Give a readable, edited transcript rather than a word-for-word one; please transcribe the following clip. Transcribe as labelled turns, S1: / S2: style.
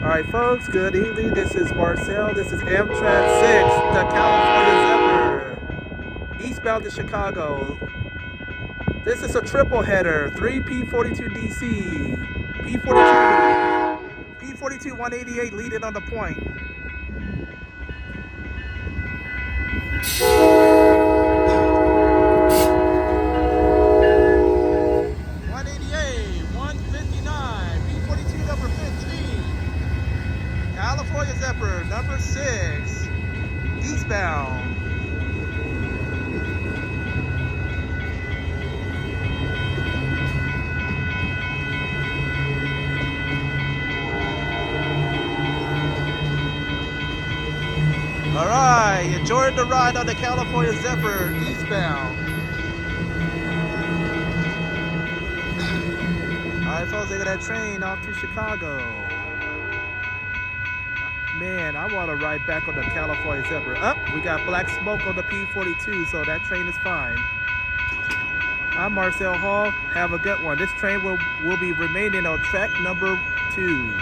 S1: Alright folks, good evening. This is Marcel. This is Amtrak 6, the California Zephyr, eastbound to Chicago. This is a triple header, 3 P42 DC, P42 188 leading on the point. 188, 159, P42 number 15. California Zephyr, number 6, eastbound. Alright, enjoying the ride on the California Zephyr, eastbound. Alright folks, they got that train off to Chicago. Man, I want to ride back on the California Zephyr. We got black smoke on the P42, so that train is fine. I'm Marcel Hall. Have a good one. This train will be remaining on track number 2.